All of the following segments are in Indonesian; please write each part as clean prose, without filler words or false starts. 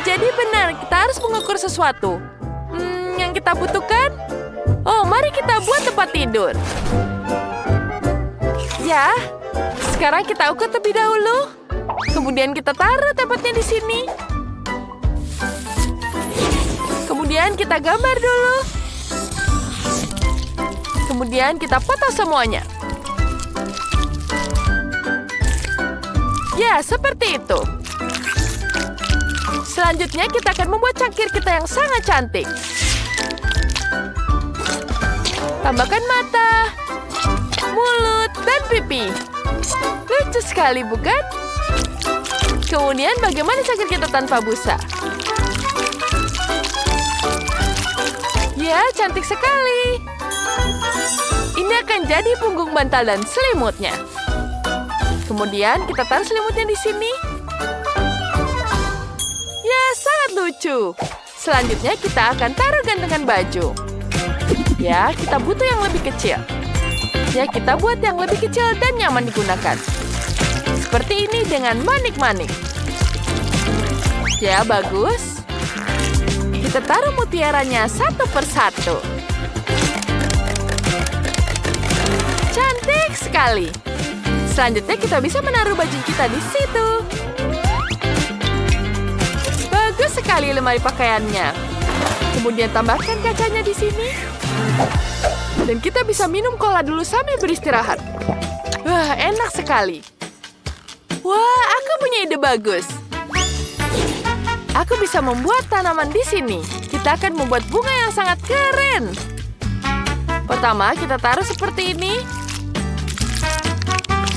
jadi benar. Kita harus mengukur sesuatu. Yang kita butuhkan? Oh, mari kita buat tempat tidur. Ya, sekarang kita ukur terlebih dahulu. Kemudian kita taruh tempatnya di sini. Kemudian kita gambar dulu. Kemudian kita foto semuanya. Ya, seperti itu. Selanjutnya kita akan membuat cangkir kita yang sangat cantik. Tambahkan mata, mulut, dan pipi. Lucu sekali, bukan? Kemudian bagaimana cangkir kita tanpa busa? Ya, cantik sekali. Ini akan jadi punggung bantal dan selimutnya. Kemudian kita taruh selimutnya di sini. Ya, sangat lucu. Selanjutnya kita akan taruh gantungan baju. Ya, kita butuh yang lebih kecil. Ya, kita buat yang lebih kecil dan nyaman digunakan. Seperti ini dengan manik-manik. Ya, bagus. Kita taruh mutiaranya satu persatu. Cantik sekali. Selanjutnya kita bisa menaruh baju kita di situ. Bagus sekali lemari pakaiannya. Kemudian tambahkan kacanya di sini. Dan kita bisa minum cola dulu sambil beristirahat. Wah, enak sekali. Wah, aku punya ide bagus. Aku bisa membuat tanaman di sini. Kita akan membuat bunga yang sangat keren. Pertama, kita taruh seperti ini.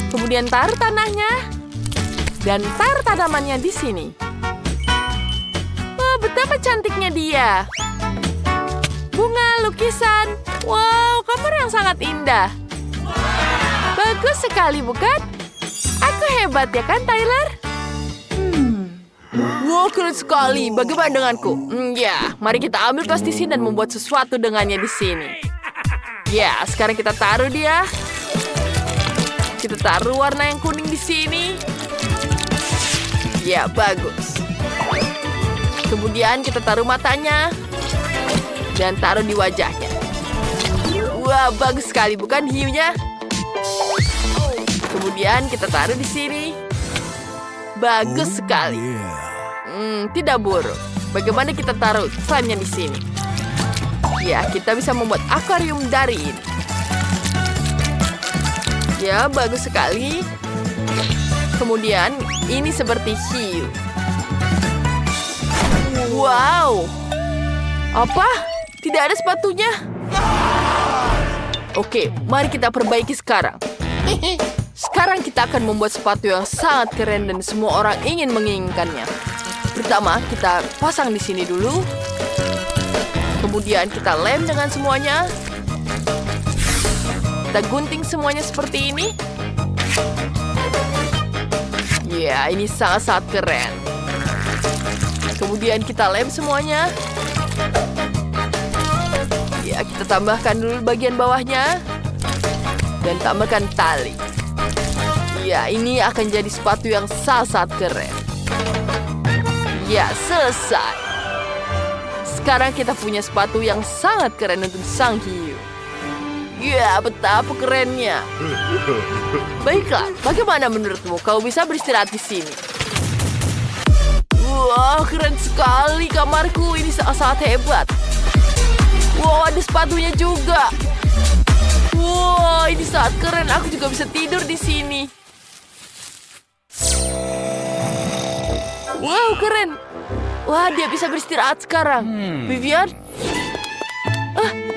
Kemudian taruh tanahnya. Dan taruh tanamannya di sini. Oh, betapa cantiknya dia. Bunga, lukisan. Wow, kamar yang sangat indah. Bagus sekali, bukan? Aku hebat ya kan, Tyler? Wow, keren sekali. Bagaimana denganku? Ya, mari kita ambil plastisin dan membuat sesuatu dengannya di sini. Ya, sekarang kita taruh dia. Kita taruh warna yang kuning di sini. Ya, bagus. Kemudian kita taruh matanya. Dan taruh di wajahnya. Wah, bagus sekali, bukan hiunya? Kemudian kita taruh di sini. Bagus sekali. Tidak buruk. Bagaimana kita taruh slime-nya di sini? Ya, kita bisa membuat akuarium dari ini. Ya, bagus sekali. Kemudian, ini seperti hiu. Wow. Apa? Tidak ada sepatunya? Oke, mari kita perbaiki sekarang. Sekarang kita akan membuat sepatu yang sangat keren dan semua orang ingin menginginkannya. Pertama, kita pasang di sini dulu. Kemudian kita lem dengan semuanya. Kita gunting semuanya seperti ini. Ya, ini sangat-sangat keren. Kemudian kita lem semuanya. Ya, kita tambahkan dulu bagian bawahnya. Dan tambahkan tali. Ya, ini akan jadi sepatu yang sangat keren. Ya, selesai. Sekarang kita punya sepatu yang sangat keren untuk sang hiu. Ya, betapa kerennya. Baiklah, bagaimana menurutmu? Kau bisa beristirahat di sini. Wah, keren sekali kamarku. Ini sangat hebat. Wow, ada sepatunya juga. Wow, ini sangat keren. Aku juga bisa tidur di sini. Wow, keren. Wah, dia bisa beristirahat sekarang. Vivian?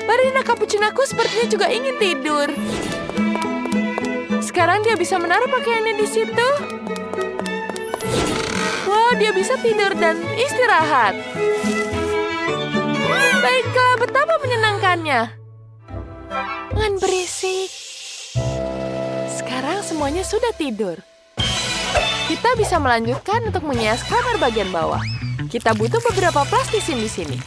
Marina Cappuccinaku sepertinya juga ingin tidur. Sekarang dia bisa menaruh pakaiannya di situ. Wow, dia bisa tidur dan istirahat. Baiklah, betapa menyenangkannya. Jangan berisik. Sekarang semuanya sudah tidur. Kita bisa melanjutkan untuk menghias kamar bagian bawah. Kita butuh beberapa plastisin di sini.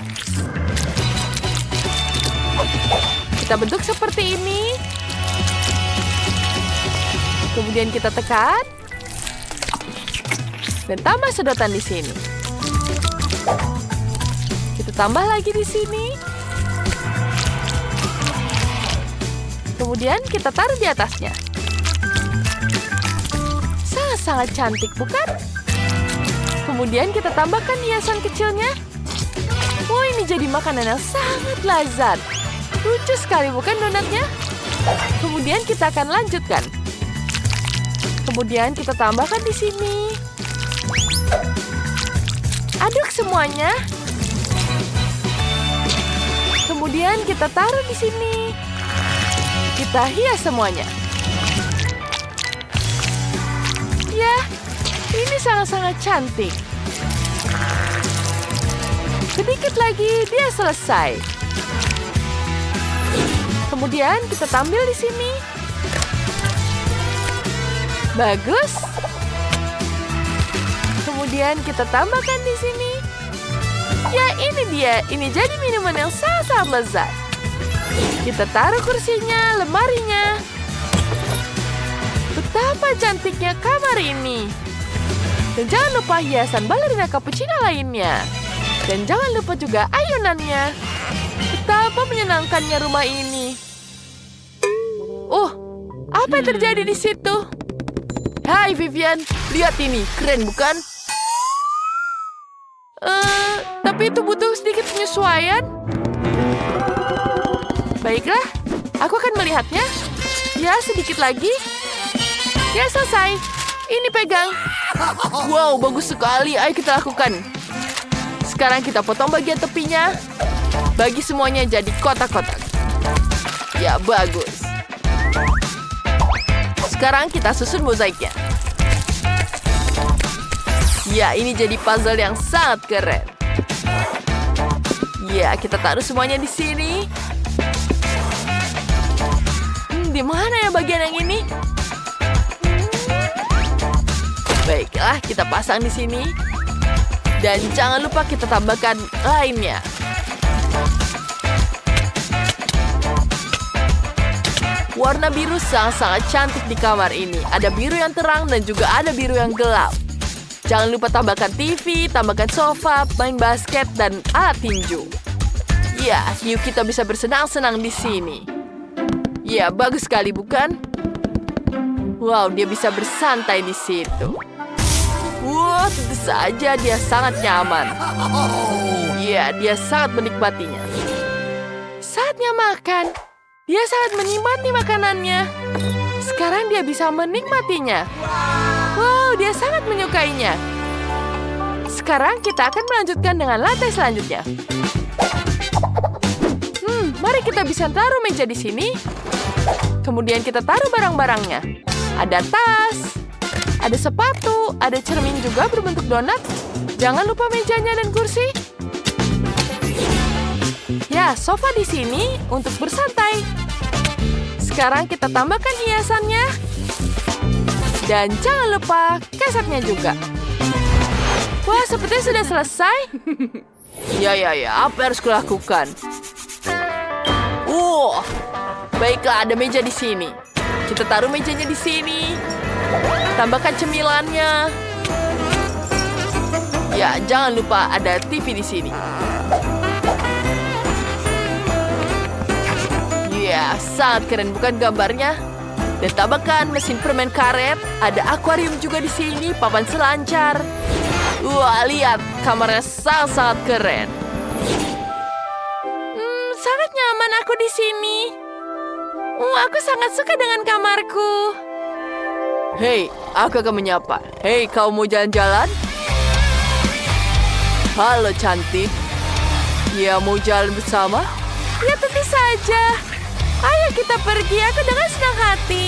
Kita bentuk seperti ini. Kemudian kita tekan. Dan tambah sedotan di sini. tambah lagi di sini. Kemudian kita taruh di atasnya. Sangat-sangat cantik, bukan? Kemudian kita tambahkan hiasan kecilnya. Oh, ini jadi makanan yang sangat lezat. Lucu sekali, bukan donatnya? Kemudian kita akan lanjutkan. Kemudian kita tambahkan di sini. Aduk semuanya. Kemudian kita taruh di sini. Kita hias semuanya. Ya, ini sangat-sangat cantik. Sedikit lagi, dia selesai. Kemudian kita tampil di sini. Bagus. Kemudian kita tambahkan di sini. Ya, ini dia. Ini jadi minuman yang sangat-sangat lezat. Kita taruh kursinya, lemarinya. Betapa cantiknya kamar ini. Dan jangan lupa hiasan balerina cappuccino lainnya. Dan jangan lupa juga ayunannya. Betapa menyenangkannya rumah ini. Oh, apa yang terjadi di situ? Hai Vivian, lihat ini. Keren bukan? Tapi itu butuh sedikit penyesuaian. Baiklah, aku akan melihatnya. Ya, sedikit lagi. Ya, selesai. Ini pegang. Wow, bagus sekali. Ayo kita lakukan. Sekarang kita potong bagian tepinya. Bagi semuanya jadi kotak-kotak. Ya, bagus. Sekarang kita susun mozaiknya. Ya, ini jadi puzzle yang sangat keren. Ya, kita taruh semuanya di sini. Di mana ya bagian yang ini? Baiklah, kita pasang di sini. Dan jangan lupa kita tambahkan lainnya. Warna biru sangat-sangat cantik di kamar ini. Ada biru yang terang dan juga ada biru yang gelap. Jangan lupa tambahkan TV, tambahkan sofa, main basket, dan alat tinju. Ya, yuk kita bisa bersenang-senang di sini. Ya, bagus sekali bukan? Wow, dia bisa bersantai di situ. Wow, tentu saja dia sangat nyaman. Ya, dia sangat menikmatinya. Saatnya makan. Dia sangat menikmati makanannya. Sekarang dia bisa menikmatinya. Wow, dia sangat menyukainya. Sekarang kita akan melanjutkan dengan lantai selanjutnya. Mari kita bisa taruh meja di sini. Kemudian kita taruh barang-barangnya. Ada tas, ada sepatu, ada cermin juga berbentuk donat. Jangan lupa mejanya dan kursi. Ya, sofa di sini untuk bersantai. Sekarang kita tambahkan hiasannya. Dan jangan lupa kesetnya juga. Wah, sepertinya sudah selesai. Ya, apa yang harus kulakukan? Baiklah, ada meja di sini. Kita taruh mejanya di sini. Tambahkan cemilannya. Ya, jangan lupa ada TV di sini. Ya, sangat keren bukan gambarnya? Dan tambahkan mesin permen karet. Ada akuarium juga di sini, papan selancar. Wah, lihat, kamarnya sangat-sangat keren. Sangat nyaman aku di sini. Aku sangat suka dengan kamarku. Hei, aku akan menyapa. Hei, kau mau jalan-jalan? Halo, cantik. Ya, mau jalan bersama? Ya, tentu saja. Ayo kita pergi, aku dengan senang hati.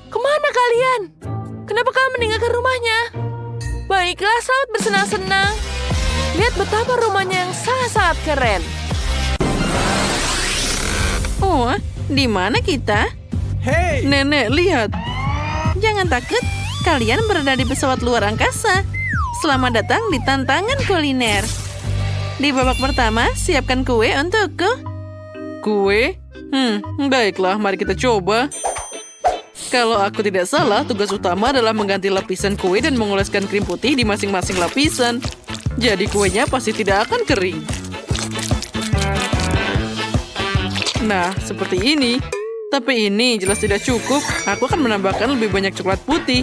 Kemana kalian? Kenapa kalian meninggalkan rumahnya? Baiklah, selamat bersenang-senang. Lihat betapa rumahnya yang sangat-sangat keren. Oh, di mana kita? Hei! Nenek, lihat. Jangan takut, kalian berada di pesawat luar angkasa. Selamat datang di tantangan kuliner. Di babak pertama, siapkan kue untukku. Kue? Baiklah, mari kita coba. Kalau aku tidak salah, tugas utama adalah mengganti lapisan kue dan mengoleskan krim putih di masing-masing lapisan. Jadi kuenya pasti tidak akan kering. Nah, seperti ini. Tapi ini jelas tidak cukup. Aku akan menambahkan lebih banyak coklat putih.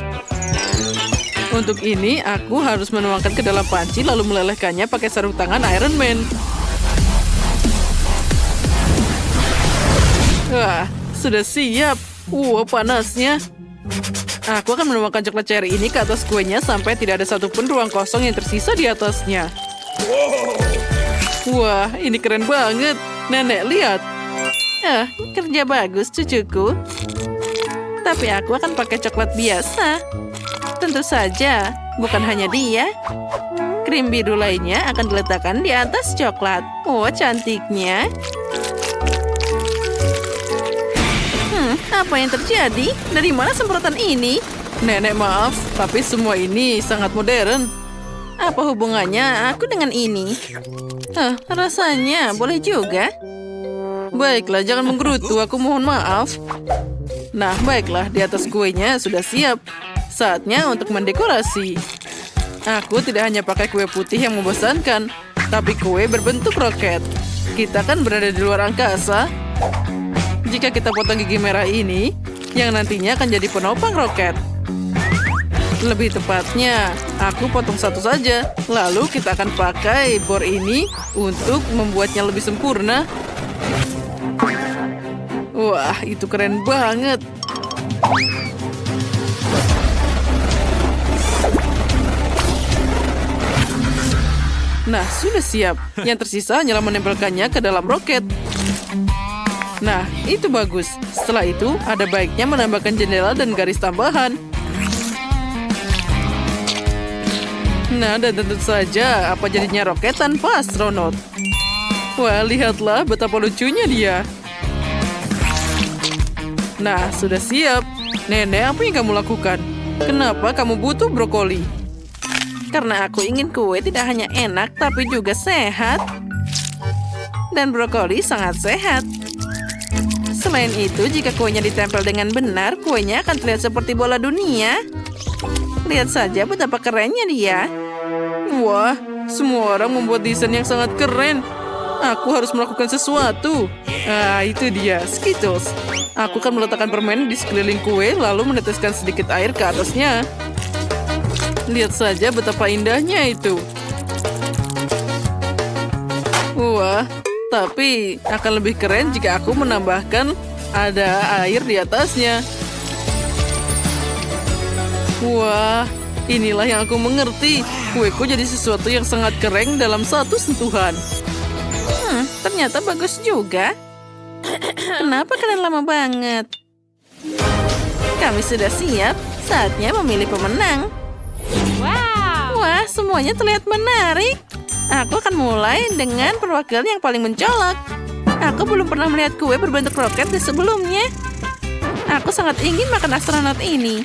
Untuk ini, aku harus menuangkan ke dalam panci lalu melelehkannya pakai sarung tangan Iron Man. Wah, sudah siap. Wah, panasnya. Aku akan menuangkan coklat cherry ini ke atas kuenya sampai tidak ada satupun ruang kosong yang tersisa di atasnya. Wah, ini keren banget. Nenek, lihat. Kerja bagus, cucuku. Tapi aku akan pakai coklat biasa. Tentu saja, bukan hanya dia. Krim biru lainnya akan diletakkan di atas coklat. Oh, cantiknya. Apa yang terjadi? Dari mana semprotan ini? Nenek, maaf, tapi semua ini sangat modern. Apa hubungannya aku dengan ini? Rasanya boleh juga. Baiklah, jangan menggerutu, aku mohon maaf. Nah, baiklah, di atas kuenya sudah siap. Saatnya untuk mendekorasi. Aku tidak hanya pakai kue putih yang membosankan, tapi kue berbentuk roket. Kita kan berada di luar angkasa. Jika kita potong gigi merah ini, yang nantinya akan jadi penopang roket. Lebih tepatnya, aku potong satu saja. Lalu kita akan pakai bor ini untuk membuatnya lebih sempurna. Wah, itu keren banget. Nah, sudah siap. Yang tersisa hanyalah menempelkannya ke dalam roket. Nah, itu bagus. Setelah itu, ada baiknya menambahkan jendela dan garis tambahan. Nah, dan tentu saja, apa jadinya roket tanpa astronot? Wah, lihatlah betapa lucunya dia. Nah, sudah siap. Nenek, apa yang kamu lakukan? Kenapa kamu butuh brokoli? Karena aku ingin kue tidak hanya enak, tapi juga sehat. Dan brokoli sangat sehat. Selain itu, jika kuenya ditempel dengan benar, kuenya akan terlihat seperti bola dunia. Lihat saja betapa kerennya dia. Wah, semua orang membuat desain yang sangat keren. Aku harus melakukan sesuatu. Itu dia, Skittles. Aku akan meletakkan permen di sekeliling kue, lalu meneteskan sedikit air ke atasnya. Lihat saja betapa indahnya itu. Wah, tapi akan lebih keren jika aku menambahkan ada air di atasnya. Wah, inilah yang aku mengerti. Kueku jadi sesuatu yang sangat keren dalam satu sentuhan. Ternyata bagus juga. Kenapa kalian lama banget? Kami sudah siap. Saatnya memilih pemenang. Wah, semuanya terlihat menarik. Aku akan mulai dengan perwakilan yang paling mencolok. Aku belum pernah melihat kue berbentuk roket di sebelumnya. Aku sangat ingin makan astronot ini.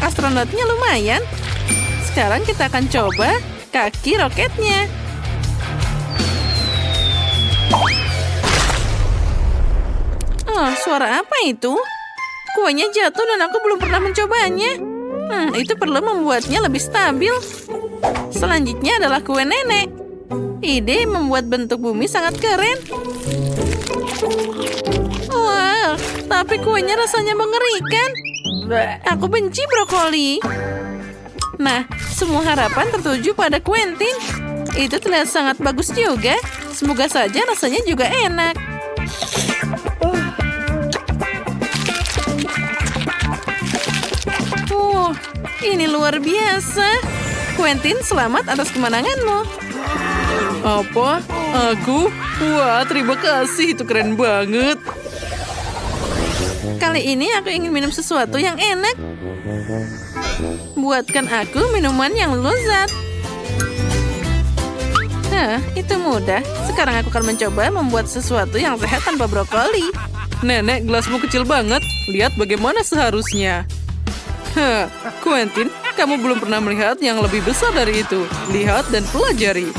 Astronotnya lumayan. Sekarang kita akan coba kaki roketnya. Suara apa itu? Kuenya jatuh dan aku belum pernah mencobanya. Itu perlu membuatnya lebih stabil. Selanjutnya adalah kue nenek. Ide membuat bentuk bumi sangat keren. Wah, tapi kuenya rasanya mengerikan. Aku benci brokoli. Nah, semua harapan tertuju pada Quentin. Itu terlihat sangat bagus juga. Semoga saja rasanya juga enak. Ini luar biasa. Quentin, selamat atas kemenanganmu. Apa? Aku? Wah, terima kasih. Itu keren banget. Kali ini aku ingin minum sesuatu yang enak. Buatkan aku minuman yang lezat. Itu mudah. Sekarang aku akan mencoba membuat sesuatu yang sehat tanpa brokoli. Nenek, gelasmu kecil banget. Lihat bagaimana seharusnya. Quentin, kamu belum pernah melihat yang lebih besar dari itu. Lihat dan pelajari.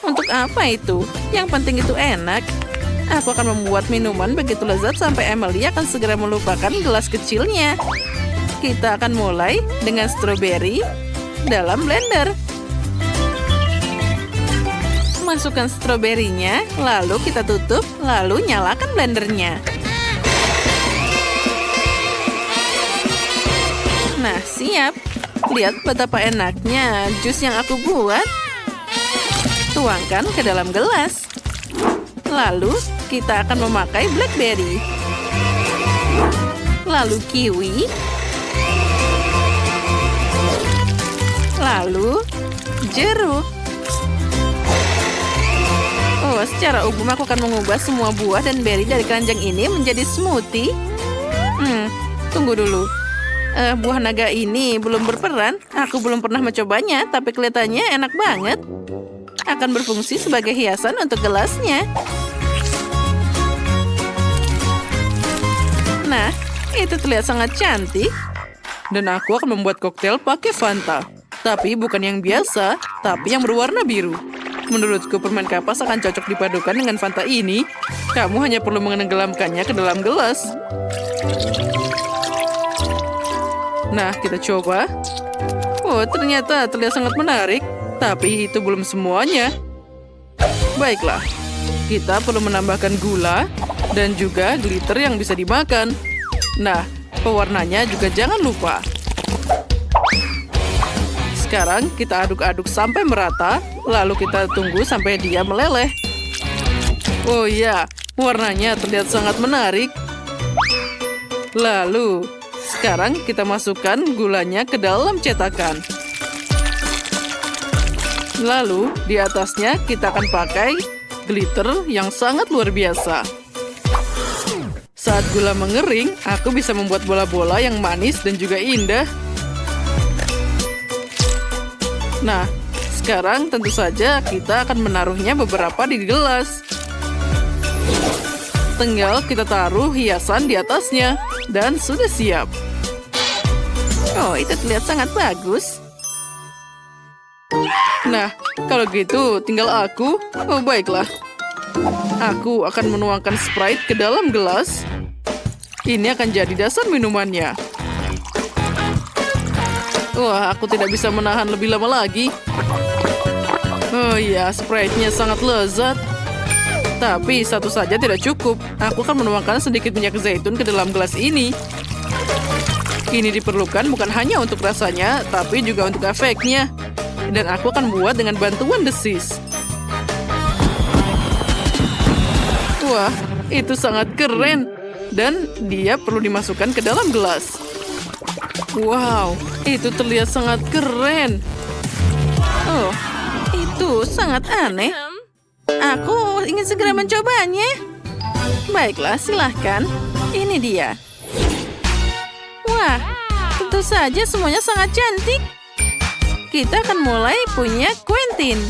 Untuk apa itu? Yang penting itu enak. Aku akan membuat minuman begitu lezat sampai Emily akan segera melupakan gelas kecilnya. Kita akan mulai dengan stroberi, dalam blender. Masukkan stroberinya, lalu kita tutup, lalu nyalakan blendernya. Nah, siap. Lihat betapa enaknya jus yang aku buat. Tuangkan ke dalam gelas. Lalu, kita akan memakai blackberry. Lalu kiwi. Lalu, jeruk. Oh, secara umum aku akan mengubah semua buah dan beri dari keranjang ini menjadi smoothie. Tunggu dulu. Buah naga ini belum berperan. Aku belum pernah mencobanya, tapi kelihatannya enak banget. Akan berfungsi sebagai hiasan untuk gelasnya. Nah, itu terlihat sangat cantik. Dan aku akan membuat koktail pakai Fanta. Tapi bukan yang biasa, tapi yang berwarna biru. Menurutku permen kapas akan cocok dipadukan dengan Fanta ini. Kamu hanya perlu menenggelamkannya ke dalam gelas. Nah, kita coba. Oh, ternyata terlihat sangat menarik. Tapi itu belum semuanya. Baiklah, kita perlu menambahkan gula dan juga glitter yang bisa dimakan. Nah, pewarnanya juga jangan lupa. Sekarang kita aduk-aduk sampai merata, lalu kita tunggu sampai dia meleleh. Oh iya, warnanya terlihat sangat menarik. Lalu, sekarang kita masukkan gulanya ke dalam cetakan. Lalu, di atasnya kita akan pakai glitter yang sangat luar biasa. Saat gula mengering, aku bisa membuat bola-bola yang manis dan juga indah. Nah, sekarang tentu saja kita akan menaruhnya beberapa di gelas. Tinggal kita taruh hiasan di atasnya, dan sudah siap. Oh, itu terlihat sangat bagus. Nah, kalau gitu tinggal aku. Oh, baiklah. Aku akan menuangkan Sprite ke dalam gelas. Ini akan jadi dasar minumannya. Wah, aku tidak bisa menahan lebih lama lagi. Oh iya, Sprite-nya sangat lezat. Tapi satu saja tidak cukup. Aku akan menuangkan sedikit minyak zaitun ke dalam gelas ini. Ini diperlukan bukan hanya untuk rasanya, tapi juga untuk efeknya. Dan aku akan buat dengan bantuan desis. Wah, itu sangat keren. Dan dia perlu dimasukkan ke dalam gelas. Wow, itu terlihat sangat keren. Oh, itu sangat aneh. Aku ingin segera mencobanya. Baiklah, silahkan. Ini dia. Wah, tentu saja semuanya sangat cantik. Kita akan mulai punya Quentin.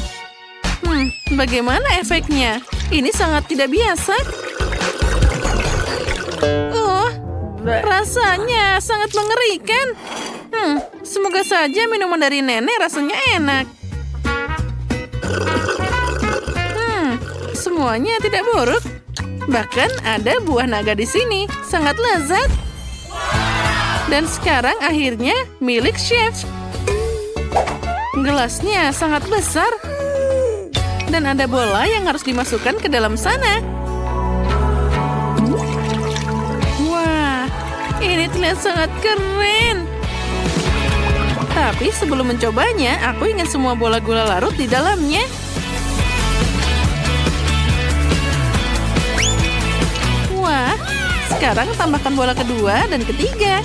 Bagaimana efeknya? Ini sangat tidak biasa. Oh, rasanya sangat mengerikan. Semoga saja minuman dari nenek rasanya enak. Semuanya tidak buruk. Bahkan ada buah naga di sini. Sangat lezat. Dan sekarang akhirnya milik chef. Gelasnya sangat besar. Dan ada bola yang harus dimasukkan ke dalam sana. Wah, ini terlihat sangat keren. Tapi sebelum mencobanya, aku ingin semua bola gula larut di dalamnya. Wah, sekarang tambahkan bola kedua dan ketiga.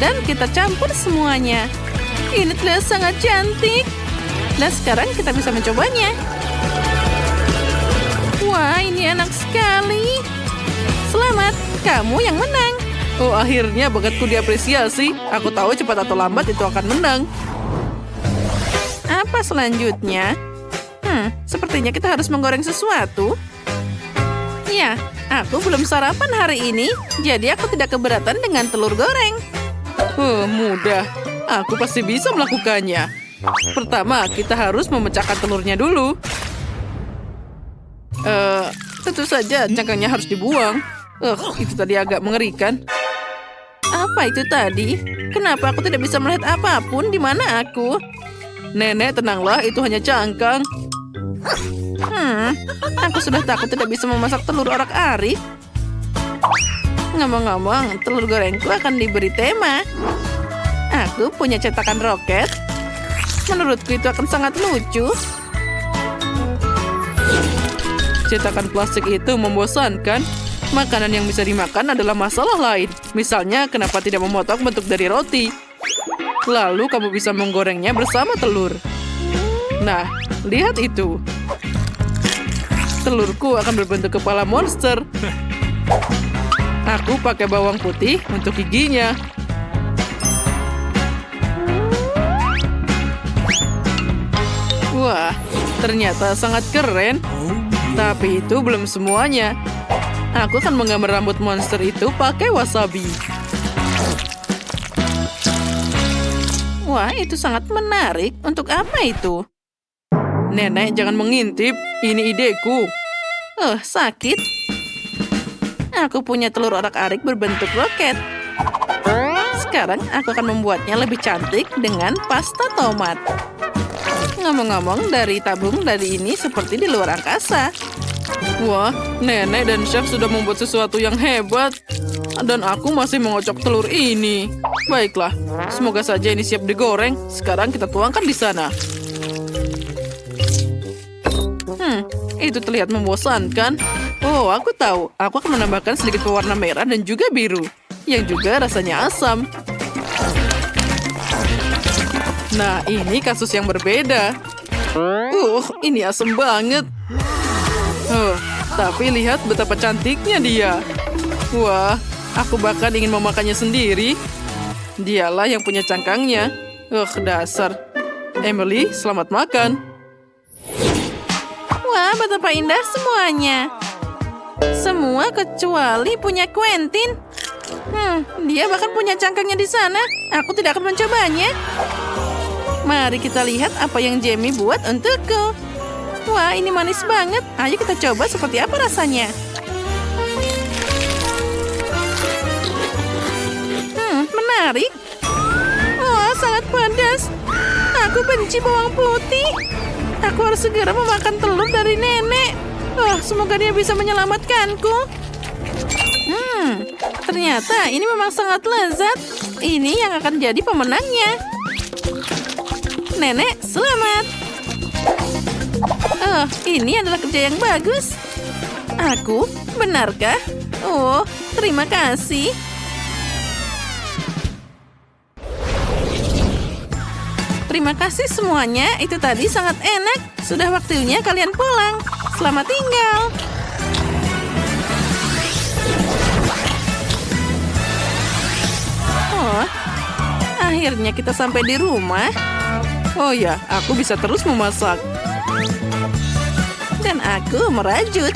Dan kita campur semuanya. Ini terlihat sangat cantik. Dan sekarang kita bisa mencobanya. Wah, ini enak sekali. Selamat, kamu yang menang. Oh, akhirnya bakatku diapresiasi. Aku tahu cepat atau lambat itu akan menang. Apa selanjutnya? Sepertinya kita harus menggoreng sesuatu. Ya, aku belum sarapan hari ini, jadi aku tidak keberatan dengan telur goreng. Mudah. Aku pasti bisa melakukannya. Pertama, kita harus memecahkan telurnya dulu. Tentu saja cangkangnya harus dibuang. Itu tadi agak mengerikan. Apa itu tadi? Kenapa aku tidak bisa melihat apapun di mana aku? Nenek, tenanglah, itu hanya cangkang. Aku sudah takut tidak bisa memasak telur orak-arik. Ngomong-ngomong, telur gorengku akan diberi tema. Aku punya cetakan roket. Menurutku itu akan sangat lucu. Cetakan plastik itu membosankan. Makanan yang bisa dimakan adalah masalah lain. Misalnya, kenapa tidak memotong bentuk dari roti? Lalu kamu bisa menggorengnya bersama telur. Nah, lihat itu. Telurku akan berbentuk kepala monster. Aku pakai bawang putih untuk giginya. Wah, ternyata sangat keren. Tapi itu belum semuanya. Aku akan menggambar rambut monster itu pakai wasabi. Wah, itu sangat menarik. Untuk apa itu? Nenek, jangan mengintip. Ini ideku. Sakit. Aku punya telur orak-arik berbentuk roket. Sekarang aku akan membuatnya lebih cantik dengan pasta tomat. Ngomong-ngomong, dari tabung dari ini seperti di luar angkasa. Wah, nenek dan chef sudah membuat sesuatu yang hebat. Dan aku masih mengocok telur ini. Baiklah, semoga saja ini siap digoreng. Sekarang kita tuangkan di sana. Itu terlihat membosankan. Oh, aku tahu. Aku akan menambahkan sedikit pewarna merah dan juga biru. Yang juga rasanya asam. Nah, ini kasus yang berbeda. Ini asam banget. Tapi lihat betapa cantiknya dia. Wah, aku bahkan ingin memakannya sendiri. Dialah yang punya cangkangnya. Dasar. Emily, selamat makan. Wah, betapa indah semuanya. Semua kecuali punya Quentin. Dia bahkan punya cangkangnya di sana. Aku tidak akan mencobanya. Mari kita lihat apa yang Jamie buat untukku. Wah, ini manis banget. Ayo kita coba seperti apa rasanya. Menarik. Wah, sangat pedas. Aku benci bawang putih. Aku harus segera memakan telur dari nenek. Semoga dia bisa menyelamatkanku. Ternyata ini memang sangat lezat. Ini yang akan jadi pemenangnya. Nenek, selamat. Ini adalah kerja yang bagus. Aku, benarkah? Terima kasih. Terima kasih semuanya. Itu tadi sangat enak. Sudah waktunya kalian pulang. Selamat tinggal. Akhirnya kita sampai di rumah. Oh ya, aku bisa terus memasak. Dan aku merajut.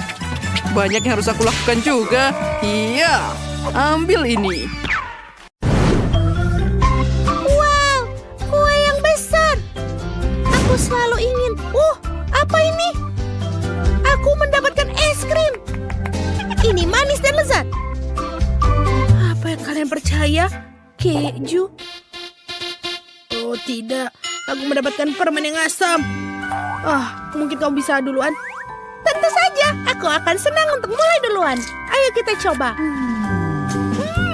Banyak yang harus aku lakukan juga. Iya, ambil ini. Wow, kue yang besar. Aku selalu ingin. Apa ini? Aku mendapatkan es krim. Ini manis dan lezat. Apa yang kalian percaya? Keju? Oh tidak, aku mendapatkan permen yang asam. Mungkin kamu bisa duluan. Tentu saja, aku akan senang untuk mulai duluan. Ayo kita coba.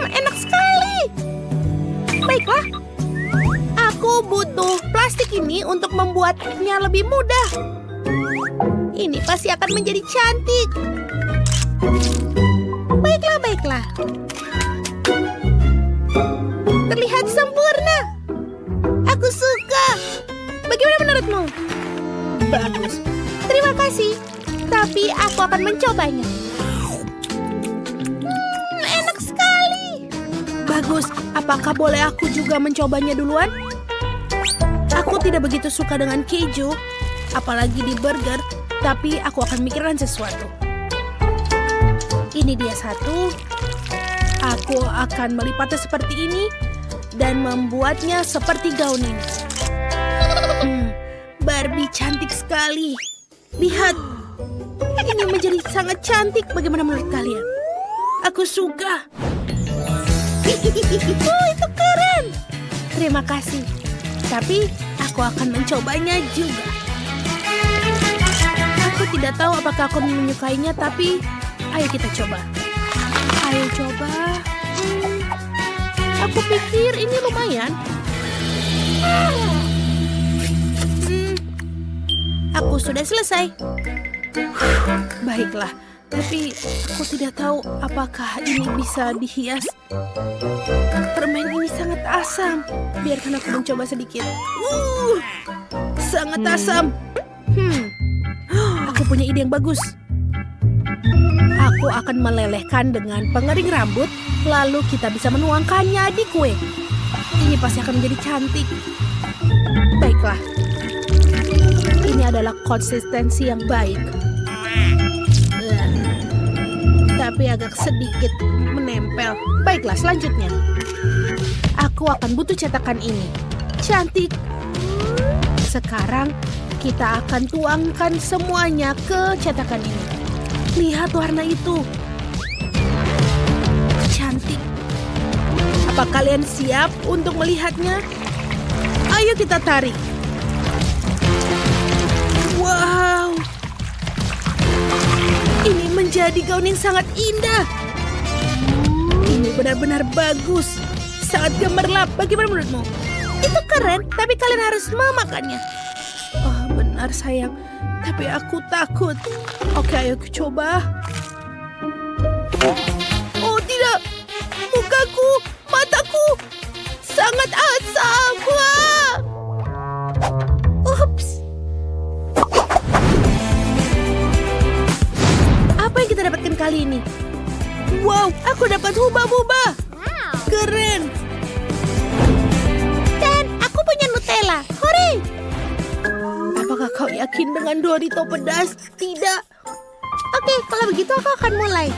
Enak sekali. Baiklah. Aku butuh plastik ini untuk membuatnya lebih mudah. Ini pasti akan menjadi cantik. Baiklah. Terlihat sempurna. Aku suka. Bagaimana menurutmu? Bagus. Terima kasih. Tapi aku akan mencobanya. Enak sekali. Bagus. Apakah boleh aku juga mencobanya duluan? Aku tidak begitu suka dengan keju, apalagi di burger. Tapi aku akan mikirkan sesuatu. Ini dia satu. Aku akan melipatnya seperti ini dan membuatnya seperti gaun ini. Barbie cantik sekali. Lihat. Ini menjadi sangat cantik. Bagaimana menurut kalian? Aku suka. Itu keren. Terima kasih. Tapi Aku akan mencobanya juga. Aku tidak tahu apakah aku menyukainya, tapi ayo kita coba. Ayo coba. Aku pikir ini lumayan. Aku sudah selesai. Baiklah, tapi aku tidak tahu apakah ini bisa dihias. Permen ini sangat asam. Biarkan aku mencoba sedikit. Sangat asam. Aku punya ide yang bagus. Aku akan melelehkan dengan pengering rambut, lalu kita bisa menuangkannya di kue. Ini pasti akan menjadi cantik. Baiklah. Ini adalah konsistensi yang baik. Tapi agak sedikit menempel. Baiklah, selanjutnya. Aku akan butuh cetakan ini. Cantik. Sekarang kita akan tuangkan semuanya ke cetakan ini. Lihat warna itu. Cantik. Apa kalian siap untuk melihatnya? Ayo kita tarik. Wow. Ini menjadi gaun yang sangat indah. Ini benar-benar bagus. Sangat gemerlap. Bagaimana menurutmu? Itu keren, tapi kalian harus memakannya. Oh, benar sayang. Tapi aku takut. Oke, ayo coba. Oh, tidak. Mukaku, mataku. Sangat asam. Wah. Ups. Apa yang kita dapatkan kali ini? Wow, aku dapat hubah-bubah. Keren. Dan aku punya Nutella. Hore! Apakah kau yakin dengan Dorito pedas? Tidak. Oke, kalau begitu aku akan mulai.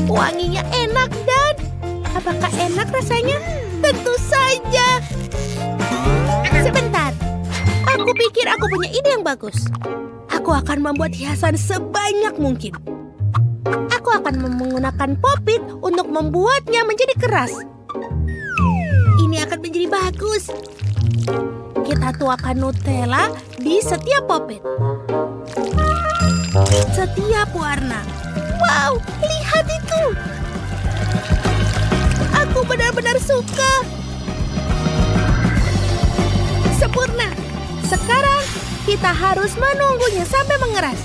Wanginya enak dan... Apakah enak rasanya? Tentu saja. Sebentar. Aku pikir aku punya ide yang bagus. Aku akan membuat hiasan sebanyak mungkin. Aku akan menggunakan popit untuk membuatnya menjadi keras. Ini akan menjadi bagus. Kita tuangkan Nutella di setiap popit. Setiap warna. Wow, lihat itu. Aku benar-benar suka. Sempurna. Sekarang kita harus menunggunya sampai mengeras.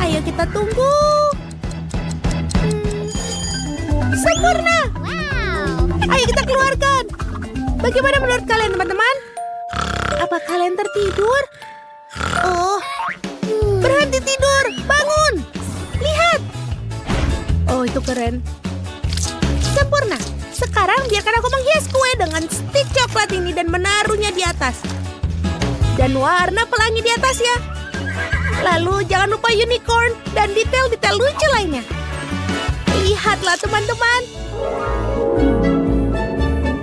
Ayo kita tunggu. Sempurna. Ayo kita keluarkan. Bagaimana menurut kalian teman-teman? Apa kalian tertidur? Oh, berhenti tidur. Bangun. Lihat. Oh, itu keren. Sempurna. Sekarang biarkan aku menghias kue dengan stik coklat ini dan menaruhnya di atas. Dan warna pelangi di atas ya. Lalu jangan lupa unicorn dan detail-detail lucu lainnya. Lihatlah teman-teman.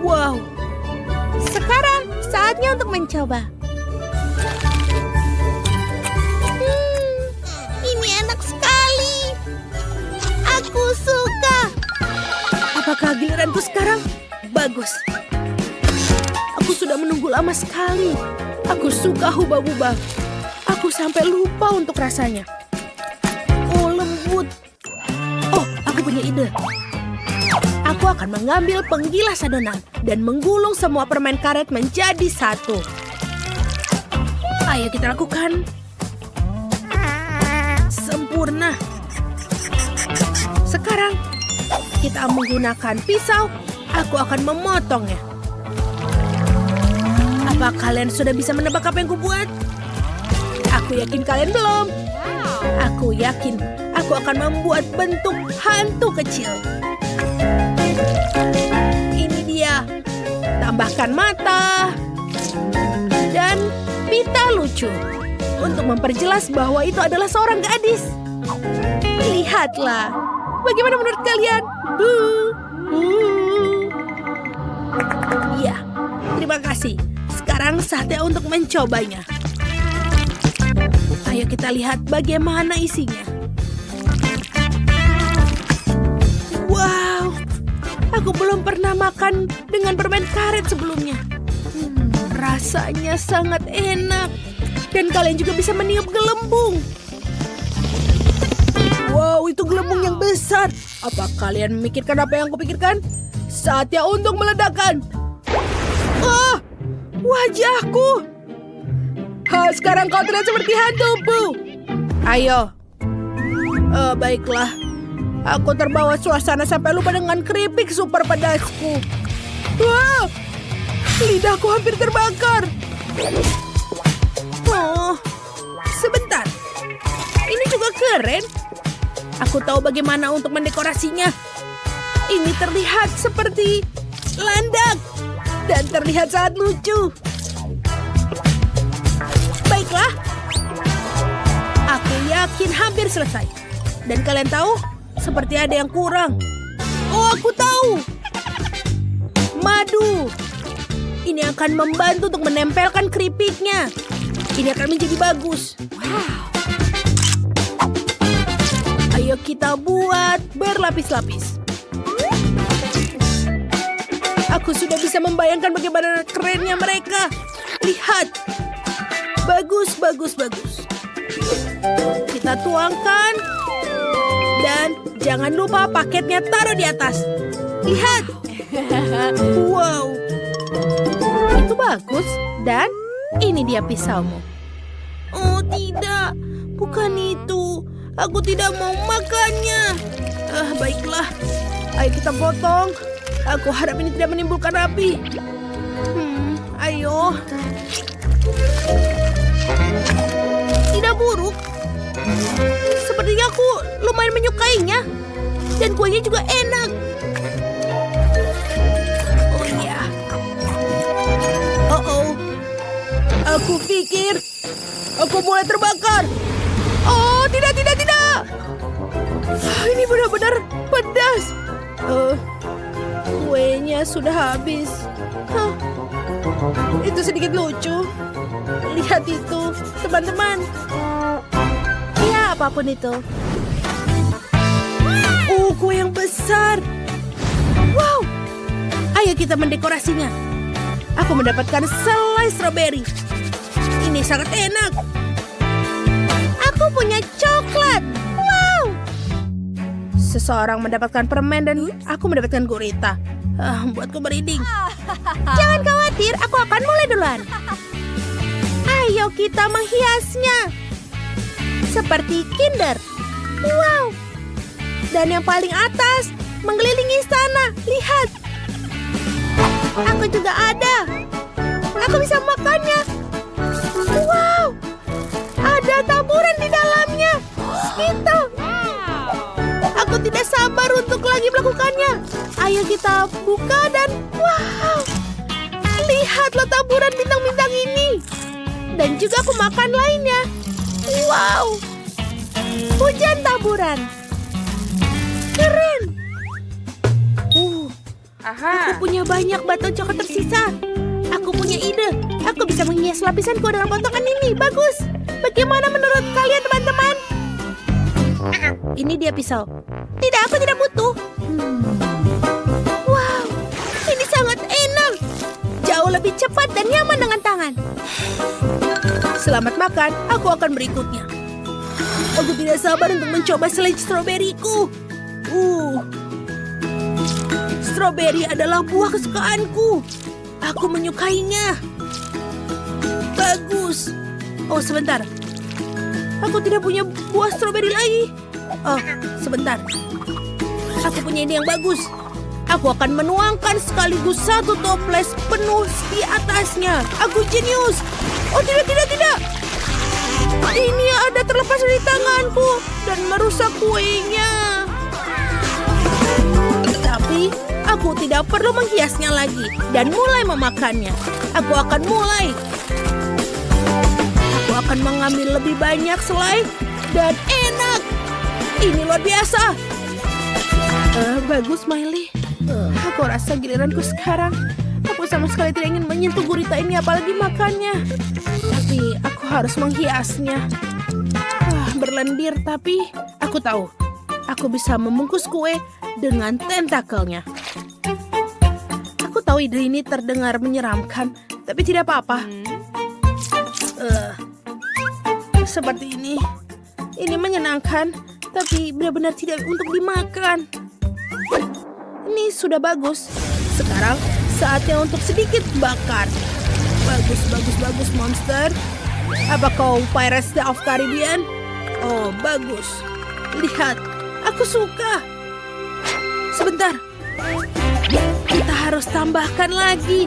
Wow. Sekarang saatnya untuk mencoba. Ini enak sekali. Aku suka. Apakah giliranku sekarang? Bagus. Aku sudah menunggu lama sekali. Aku suka hubah-bubah. Aku sampai lupa untuk rasanya. Oh, lembut. Oh, aku punya ide. Aku akan mengambil penggilas adonan dan menggulung semua permen karet menjadi satu. Ayo kita lakukan. Sempurna. Sekarang kita menggunakan pisau. Aku akan memotongnya. Apa kalian sudah bisa menebak apa yang kubuat? Aku yakin kalian belum. Aku yakin aku akan membuat bentuk hantu kecil. Ini dia. Tambahkan mata dan pita lucu untuk memperjelas bahwa itu adalah seorang gadis. Lihatlah. Bagaimana menurut kalian? Ya, terima kasih. Sekarang saatnya untuk mencobanya. Ayo kita lihat bagaimana isinya. Wow, Aku belum pernah makan dengan permen karet sebelumnya. Rasanya sangat enak. Dan kalian juga bisa meniup gelembung. Wow, itu gelembung yang besar. Apa kalian memikirkan apa yang aku pikirkan? Saatnya untuk meledakkan. Oh, wajahku. Sekarang kau terlihat seperti hantu, Bu. Ayo. Baiklah. Aku terbawa suasana sampai lupa dengan keripik super pedasku. Wah, lidahku hampir terbakar. Oh, sebentar. Ini juga keren. Aku tahu bagaimana untuk mendekorasinya. Ini terlihat seperti landak dan terlihat sangat lucu. Baiklah. Aku yakin hampir selesai. Dan kalian tahu, seperti ada yang kurang. Oh, aku tahu. Madu. Ini akan membantu untuk menempelkan keripiknya. Ini akan menjadi bagus. Wow. Ayo kita buat berlapis-lapis. Aku sudah bisa membayangkan bagaimana kerennya mereka. Lihat. Bagus, bagus, bagus. Kita tuangkan. Dan jangan lupa paketnya taruh di atas. Lihat. Wow. Itu bagus. Dan ini dia pisaumu. Oh tidak. Bukan itu. Aku tidak mau makannya. Baiklah. Ayo kita potong. Aku harap ini tidak menimbulkan api. Ayo. Tidak buruk. Sepertinya aku lumayan menyukainya. Dan kuenya juga enak. Oh iya. Oh. Aku pikir aku mulai terbakar. Oh, tidak. Ini benar-benar pedas. Kuenya sudah habis. Itu sedikit lucu. Lihat itu, teman-teman. Ya, apapun itu. Kue yang besar. Wow. Ayo kita mendekorasinya. Aku mendapatkan selai stroberi. Ini sangat enak. Aku punya coklat. Wow. Seseorang mendapatkan permen dan aku mendapatkan gurita. Buatku merinding. Jangan khawatir, aku akan mulai duluan. Ayo kita menghiasnya. Seperti Kinder. Wow. Dan yang paling atas mengelilingi istana. Lihat. Aku juga ada. Aku bisa makannya. Wow. Ada taburan di dalamnya. Itu. Aku tidak sabar untuk lagi melakukannya. Ayo kita buka dan wow. Lihatlah taburan bintang-bintang ini. Dan juga aku makan lainnya. Wow. Hujan taburan. Keren. Aku punya banyak batu coklat tersisa. Aku punya ide. Aku bisa menghias lapisanku dengan potongan ini. Bagus. Bagaimana menurut kalian, teman-teman? Ini dia pisau. Tidak, aku tidak butuh. Wow, ini sangat enak. Jauh lebih cepat dan nyaman dengan tangan. Selamat makan, aku akan berikutnya. Aku tidak sabar untuk mencoba selai stroberiku. Stroberi adalah buah kesukaanku. Aku menyukainya. Bagus. Oh, sebentar. Aku tidak punya buah stroberi lagi. Oh, sebentar. Aku punya ide yang bagus. Aku akan menuangkan sekaligus satu toples penuh di atasnya. Aku jenius. Oh, tidak. Ini ada terlepas dari tanganku dan merusak kuenya. Tapi aku tidak perlu menghiasnya lagi dan mulai memakannya. Aku akan mulai. Aku akan mengambil lebih banyak selai dan enak. Ini luar biasa. Bagus, Miley. Aku rasa giliranku sekarang. Aku sama sekali tidak ingin menyentuh gurita ini apalagi makannya. Tapi aku harus menghiasnya. Berlendir, tapi aku tahu. Aku bisa membungkus kue dengan tentakelnya. tahu ide ini terdengar menyeramkan, tapi tidak apa-apa. Seperti ini. Ini menyenangkan, tapi benar-benar tidak untuk dimakan. Ini sudah bagus. Sekarang saatnya untuk sedikit bakar. Bagus, bagus, bagus, monster. Apa kau Pirates of Caribbean? Oh, bagus. Lihat, aku suka. Sebentar. Kita harus tambahkan lagi.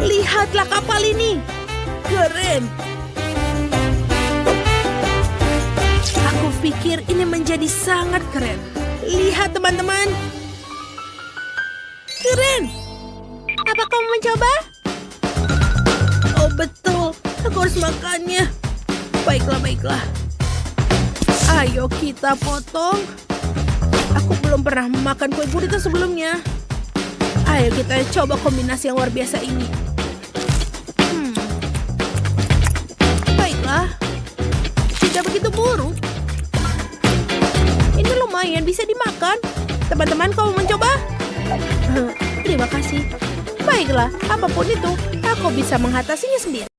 Lihatlah kapal ini. Keren. Aku pikir ini menjadi sangat keren. Lihat teman-teman. Keren. Apa kau mau mencoba? Oh betul. Aku harus makannya. Baiklah, baiklah. Ayo kita potong. Aku belum pernah makan kue gurita sebelumnya. Ayo kita coba kombinasi yang luar biasa ini. Baiklah. Tidak begitu buruk. Ini lumayan bisa dimakan. Teman-teman, kau mau mencoba? Terima kasih. Baiklah, apapun itu, aku bisa mengatasinya sendiri.